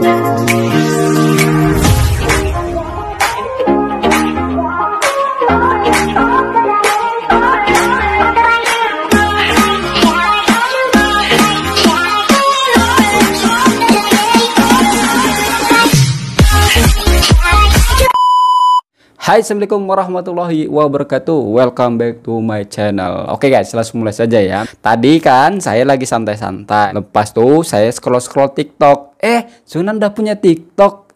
Hai, assalamualaikum warahmatullahi wabarakatuh. Welcome back to my channel. Oke guys, langsung mulai saja ya. Tadi kan saya lagi santai-santai. Lepas tuh saya scroll-scroll TikTok. Sunan udah punya TikTok.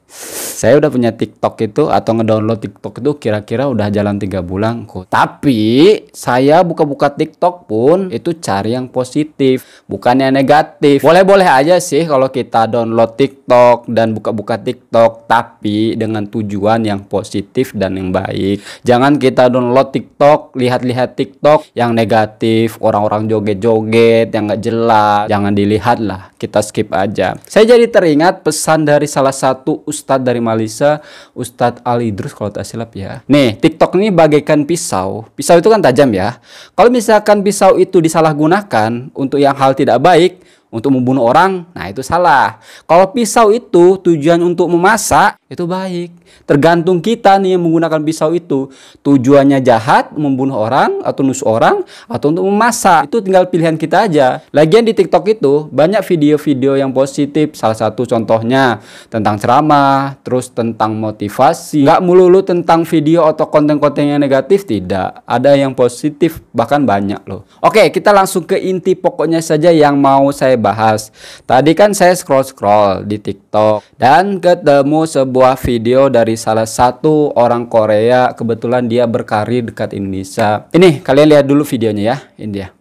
Saya udah punya TikTok itu atau ngedownload TikTok itu kira-kira udah jalan 3 bulan kok. Tapi saya buka-buka TikTok pun itu cari yang positif, bukan yang negatif. Boleh-boleh aja sih kalau kita download TikTok dan buka-buka TikTok, tapi dengan tujuan yang positif dan yang baik. Jangan kita download TikTok, lihat-lihat TikTok yang negatif, orang-orang joget-joget yang nggak jelas. Jangan dilihat lah, kita skip aja. Saya jadi teringat pesan dari salah satu ustadz dari Malaysia, Ustadz Ali Idrus kalau tak silap ya. Nih, TikTok ini bagaikan pisau. Pisau itu kan tajam ya. Kalau misalkan pisau itu disalahgunakan untuk yang hal tidak baik, untuk membunuh orang, nah itu salah. Kalau pisau itu tujuan untuk memasak, itu baik. Tergantung kita nih yang menggunakan pisau itu. Tujuannya jahat, membunuh orang, atau nusuk orang, atau untuk memasak. Itu tinggal pilihan kita aja. Lagian di TikTok itu banyak video-video yang positif. Salah satu contohnya tentang ceramah, terus tentang motivasi. Gak melulu tentang video atau konten-konten yang negatif, tidak. Ada yang positif, bahkan banyak loh. Oke, kita langsung ke inti pokoknya saja yang mau saya bahas. Tadi kan saya scroll-scroll di TikTok dan ketemu sebuah video dari salah satu orang Korea. Kebetulan dia berkarir dekat Indonesia. Ini kalian lihat dulu videonya ya. Ini dia.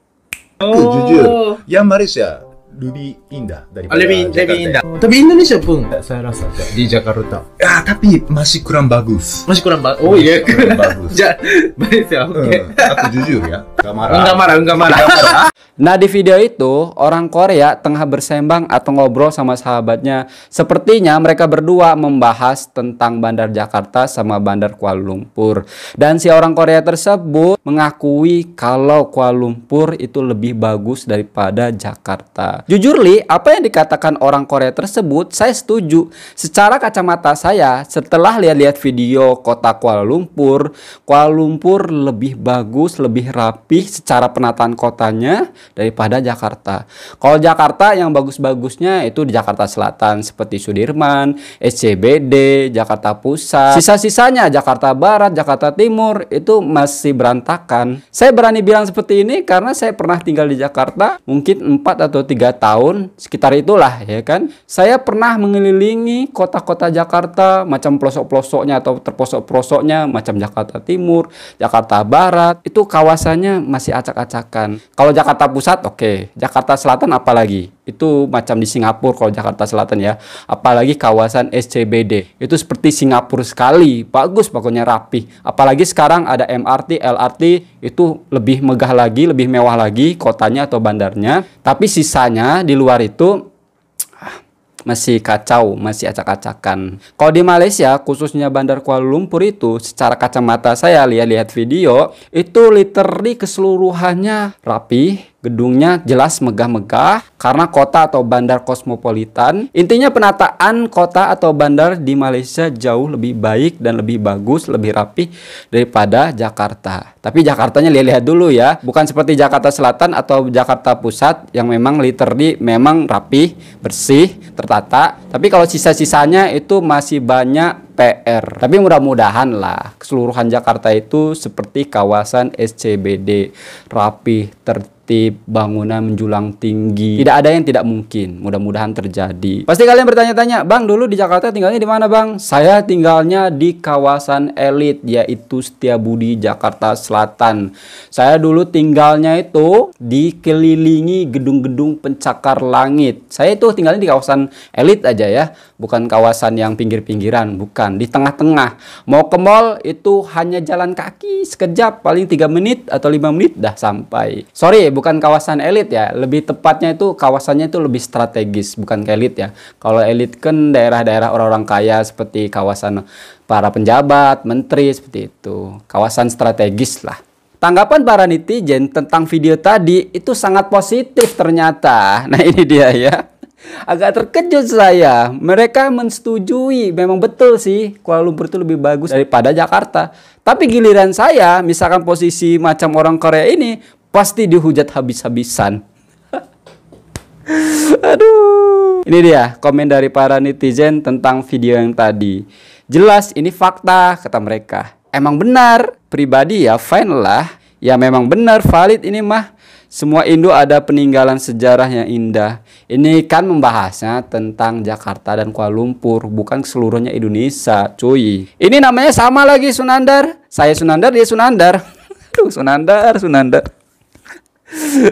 Jujur, yang Malaysia lebih indah daripada lebih indah. Tapi Indonesia pun saya rasa di Jakarta. Tapi masih kurang bagus. Masih kurang bagus. Oh iya, kurang bagus. Malaysia. Aku jujur ya. Enggak marah. Nah, di video itu orang Korea tengah bersembang atau ngobrol sama sahabatnya. Sepertinya mereka berdua membahas tentang Bandar Jakarta sama Bandar Kuala Lumpur. Dan si orang Korea tersebut mengakui kalau Kuala Lumpur itu lebih bagus daripada Jakarta. Jujur Li, apa yang dikatakan orang Korea tersebut saya setuju. Secara kacamata saya, setelah lihat-lihat video kota Kuala Lumpur lebih bagus, lebih rapih secara penataan kotanya daripada Jakarta. Kalau Jakarta yang bagus-bagusnya itu di Jakarta Selatan seperti Sudirman, SCBD, Jakarta Pusat. Sisa-sisanya Jakarta Barat, Jakarta Timur itu masih berantakan. Saya berani bilang seperti ini karena saya pernah tinggal di Jakarta mungkin 4 atau 3 tahun, sekitar itulah ya kan. Saya pernah mengelilingi kota-kota Jakarta, macam pelosok-pelosoknya atau terpelosok-pelosoknya macam Jakarta Timur, Jakarta Barat, itu kawasannya masih acak-acakan. Kalau Jakarta Pusat oke. Jakarta Selatan apalagi? Itu macam di Singapura kalau Jakarta Selatan ya. Apalagi kawasan SCBD. Itu seperti Singapura sekali. Bagus pokoknya rapi. Apalagi sekarang ada MRT, LRT, itu lebih megah lagi, lebih mewah lagi kotanya atau bandarnya. Tapi sisanya di luar itu masih kacau, masih acak-acakan. Kalau di Malaysia, khususnya Bandar Kuala Lumpur itu, secara kacamata saya lihat-lihat video, itu literally keseluruhannya rapi, gedungnya jelas megah-megah karena kota atau bandar kosmopolitan. Intinya penataan kota atau bandar di Malaysia jauh lebih baik dan lebih bagus, lebih rapi daripada Jakarta. Tapi Jakartanya lihat-lihat dulu ya, bukan seperti Jakarta Selatan atau Jakarta Pusat yang memang literally memang rapi, bersih, tertata. Tapi kalau sisa-sisanya itu masih banyak PR. Tapi mudah-mudahan lah keseluruhan Jakarta itu seperti kawasan SCBD, rapi, tertib, bangunan menjulang tinggi. Tidak ada yang tidak mungkin. Mudah-mudahan terjadi. Pasti kalian bertanya-tanya, Bang, dulu di Jakarta tinggalnya di mana, Bang? Saya tinggalnya di kawasan elit, yaitu Setiabudi, Jakarta Selatan. Saya dulu tinggalnya itu dikelilingi gedung-gedung pencakar langit. Saya itu tinggalnya di kawasan elit aja ya, bukan kawasan yang pinggir-pinggiran, bukan, di tengah-tengah. Mau ke mall itu hanya jalan kaki sekejap, paling 3 menit atau 5 menit dah sampai. Sorry, bukan kawasan elit ya, lebih tepatnya itu kawasannya itu lebih strategis, bukan ke elit ya. Kalau elit kan daerah-daerah orang-orang kaya seperti kawasan para penjabat, menteri, seperti itu. Kawasan strategis lah. Tanggapan para netizen tentang video tadi itu sangat positif ternyata. Nah ini dia ya. Agak terkejut saya. Mereka mensetujui, memang betul sih Kuala Lumpur itu lebih bagus daripada Jakarta. Tapi giliran saya, misalkan posisi macam orang Korea ini, pasti dihujat habis-habisan. Aduh. Ini dia komen dari para netizen tentang video yang tadi. Jelas ini fakta, kata mereka. Emang benar, pribadi ya fine lah. Ya memang benar, valid ini mah. Semua Indo ada peninggalan sejarah yang indah. Ini kan membahasnya tentang Jakarta dan Kuala Lumpur, bukan seluruhnya Indonesia, cuy. Ini namanya sama lagi Sunandar. Saya Sunandar, dia Sunandar. Aduh, Sunandar.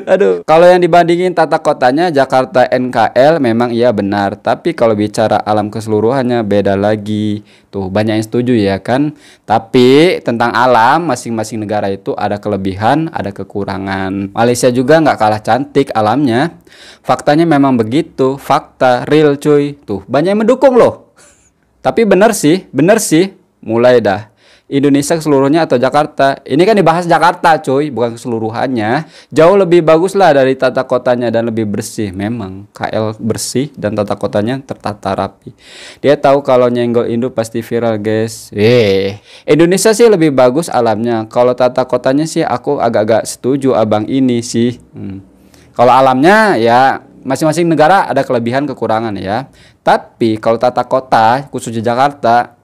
Aduh, kalau yang dibandingin tata kotanya Jakarta NKL memang iya benar, tapi kalau bicara alam keseluruhannya beda lagi. Tuh, banyak yang setuju ya kan? Tapi tentang alam, masing-masing negara itu ada kelebihan, ada kekurangan. Malaysia juga nggak kalah cantik alamnya. Faktanya memang begitu, fakta real cuy. Tuh, banyak yang mendukung loh. Tapi bener sih, mulai dah. Indonesia keseluruhnya atau Jakarta? Ini kan dibahas Jakarta cuy, bukan keseluruhannya. Jauh lebih bagus lah dari tata kotanya dan lebih bersih. Memang KL bersih dan tata kotanya tertata rapi. Dia tahu kalau nyenggol Indo pasti viral guys. Indonesia sih lebih bagus alamnya. Kalau tata kotanya sih aku agak-agak setuju abang ini sih. Kalau alamnya ya masing-masing negara ada kelebihan kekurangan ya. Tapi kalau tata kota khususnya Jakarta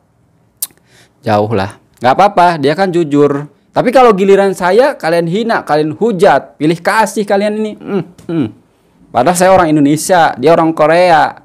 jauh lah. Gak apa-apa, dia kan jujur. Tapi kalau giliran saya, kalian hina, kalian hujat, pilih kasih kalian ini. Padahal saya orang Indonesia, dia orang Korea.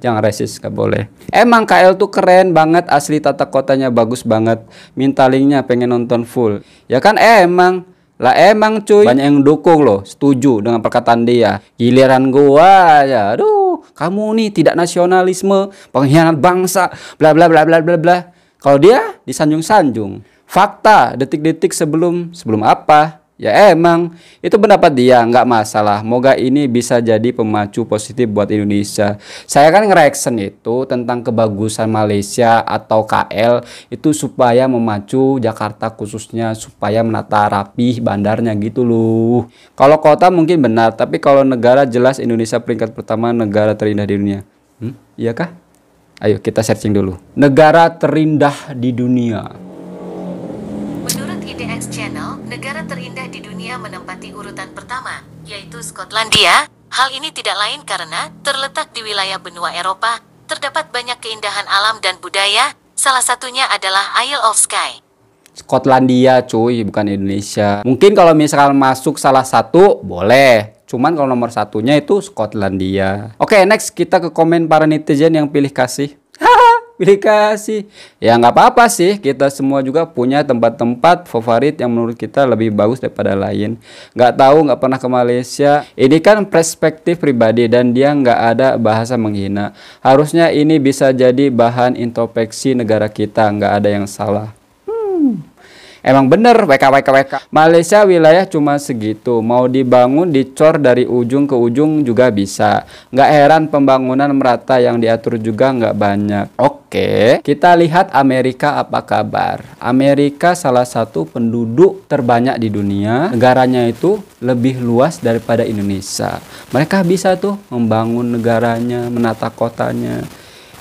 Jangan resis, gak boleh. Emang KL tuh keren banget, asli tata kotanya bagus banget. Minta linknya, pengen nonton full. Ya kan emang. Lah emang cuy, banyak yang dukung loh, setuju dengan perkataan dia. Giliran gua ya, aduh, kamu nih tidak nasionalisme, pengkhianat bangsa, bla bla bla bla bla bla. Kalau dia disanjung-sanjung. Fakta, detik-detik sebelum apa? Ya emang, itu pendapat dia, nggak masalah. Moga ini bisa jadi pemacu positif buat Indonesia. Saya kan nge-reaction itu tentang kebagusan Malaysia atau KL itu supaya memacu Jakarta khususnya, supaya menata rapih bandarnya gitu loh. Kalau kota mungkin benar, tapi kalau negara jelas Indonesia peringkat pertama negara terindah di dunia. Iya kah? Ayo kita searching dulu. Negara terindah di dunia. Menurut IDX Channel, negara terindah di dunia menempati urutan pertama, yaitu Skotlandia. Hal ini tidak lain karena terletak di wilayah benua Eropa, terdapat banyak keindahan alam dan budaya, salah satunya adalah Isle of Skye. Skotlandia cuy, bukan Indonesia. Mungkin kalau misalkan masuk salah satu, boleh. Cuman kalau nomor satunya itu Skotlandia. Oke, next kita ke komen para netizen yang pilih kasih. Pilih kasih. Ya nggak apa-apa sih. Kita semua juga punya tempat-tempat favorit yang menurut kita lebih bagus daripada lain. Nggak tahu, nggak pernah ke Malaysia. Ini kan perspektif pribadi dan dia nggak ada bahasa menghina. Harusnya ini bisa jadi bahan introspeksi negara kita. Nggak ada yang salah. Emang bener WK. Malaysia wilayah cuma segitu. Mau dibangun dicor dari ujung ke ujung juga bisa. Nggak heran pembangunan merata yang diatur juga nggak banyak. Oke, kita lihat Amerika apa kabar. Amerika salah satu penduduk terbanyak di dunia. Negaranya itu lebih luas daripada Indonesia. Mereka bisa tuh membangun negaranya, menata kotanya.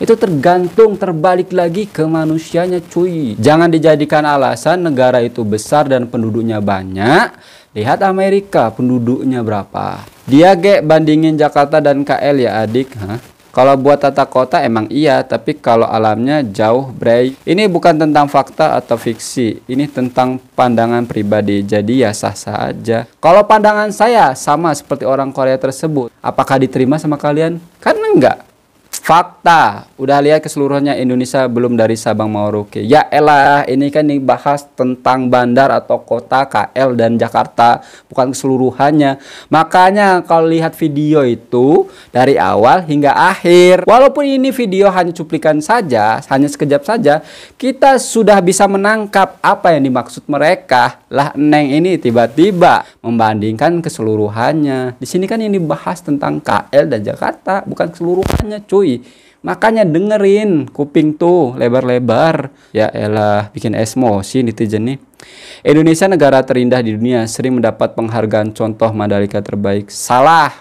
Itu tergantung, terbalik lagi ke manusianya cuy. Jangan dijadikan alasan negara itu besar dan penduduknya banyak. Lihat Amerika, penduduknya berapa. Dia bandingin Jakarta dan KL ya adik. Kalau buat tata kota emang iya, tapi kalau alamnya jauh bre. Ini bukan tentang fakta atau fiksi. Ini tentang pandangan pribadi. Jadi ya sah-sah aja. Kalau pandangan saya sama seperti orang Korea tersebut, apakah diterima sama kalian? Kan enggak. Fakta, udah lihat keseluruhannya Indonesia belum dari Sabang Merauke. Ya elah, ini kan dibahas tentang bandar atau kota KL dan Jakarta, bukan keseluruhannya. Makanya kalau lihat video itu dari awal hingga akhir, walaupun ini video hanya cuplikan saja, hanya sekejap saja, kita sudah bisa menangkap apa yang dimaksud mereka. Lah Neng ini tiba-tiba membandingkan keseluruhannya. Di sini kan yang dibahas tentang KL dan Jakarta, bukan keseluruhannya cuy. Makanya dengerin kuping tuh lebar-lebar. Ya elah, bikin emosi netizen nih. Indonesia negara terindah di dunia, sering mendapat penghargaan contoh Mandalika terbaik. Salah.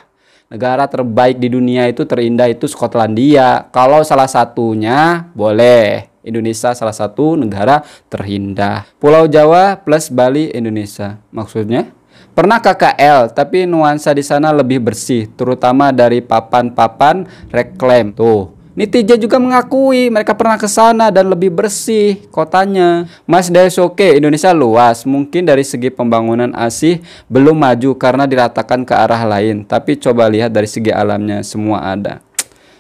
negara terbaik di dunia itu terindah itu Skotlandia. Kalau salah satunya boleh. Indonesia salah satu negara terindah. Pulau Jawa plus Bali Indonesia. Maksudnya? Pernah KKL, tapi nuansa di sana lebih bersih, terutama dari papan-papan reklam. Tuh, netizen juga mengakui mereka pernah ke sana dan lebih bersih kotanya. Mas Daisuke, Indonesia luas, mungkin dari segi pembangunan asih belum maju karena diratakan ke arah lain, tapi coba lihat dari segi alamnya semua ada.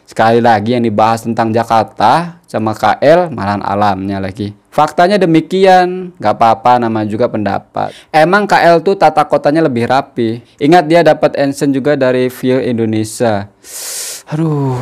Sekali lagi yang dibahas tentang Jakarta sama KL, malahan alamnya lagi. Faktanya demikian, gak apa-apa, nama juga pendapat. Emang KL tuh tata kotanya lebih rapi. Ingat dia dapat ensen juga dari View Indonesia. Aduh,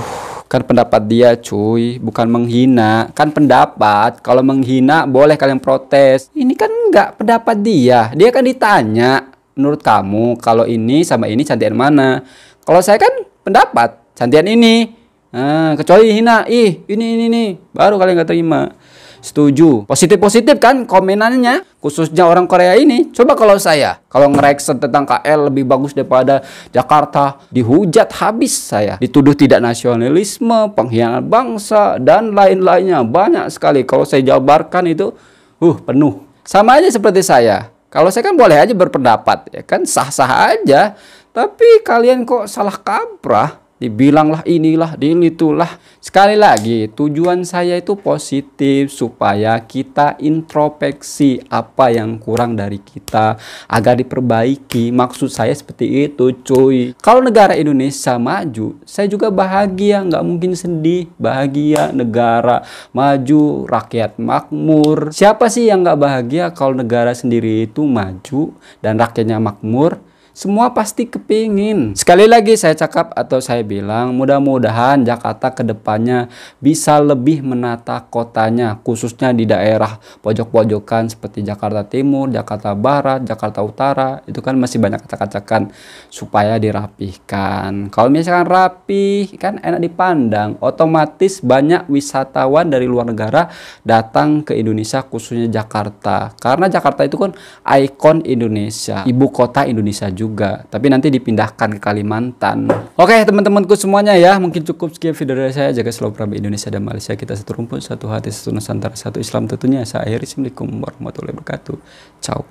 kan pendapat dia cuy, bukan menghina. Kan pendapat, kalau menghina boleh kalian protes. Ini kan nggak pendapat dia. Dia kan ditanya, menurut kamu kalau ini sama ini cantikan mana? Kalau saya kan pendapat, cantikan ini. Nah, kecuali hina, ini baru kalian nggak terima. Setuju, positif kan komenannya, khususnya orang Korea ini. Coba kalau saya, kalau ngereaction tentang KL lebih bagus daripada Jakarta, dihujat habis saya, dituduh tidak nasionalisme, pengkhianat bangsa, dan lain-lainnya banyak sekali. Kalau saya jabarkan itu, penuh. Sama aja seperti saya. Kalau saya kan boleh aja berpendapat, ya kan sah-sah aja. Tapi kalian kok salah kaprah. Dibilanglah inilah, itulah. Sekali lagi, tujuan saya itu positif supaya kita introspeksi apa yang kurang dari kita agar diperbaiki. Maksud saya seperti itu, cuy. Kalau negara Indonesia maju, saya juga bahagia, nggak mungkin sedih. Bahagia, negara maju, rakyat makmur. Siapa sih yang nggak bahagia kalau negara sendiri itu maju dan rakyatnya makmur? Semua pasti kepingin. Sekali lagi saya cakap atau saya bilang, mudah-mudahan Jakarta kedepannya bisa lebih menata kotanya, khususnya di daerah pojok-pojokan seperti Jakarta Timur, Jakarta Barat, Jakarta Utara. Itu kan masih banyak acak-acakan supaya dirapihkan. Kalau misalkan rapi, kan enak dipandang. Otomatis banyak wisatawan dari luar negara datang ke Indonesia, khususnya Jakarta. Karena Jakarta itu kan ikon Indonesia, ibu kota Indonesia juga. Tapi nanti dipindahkan ke Kalimantan. Oke teman-temanku semuanya ya, mungkin cukup sekian video dari saya. Jaga selalu Prabu Indonesia dan Malaysia, kita satu rumput, satu hati, satu Nusantara, satu Islam tentunya. Saya akhiri. Assalamualaikum warahmatullahi wabarakatuh. Ciao.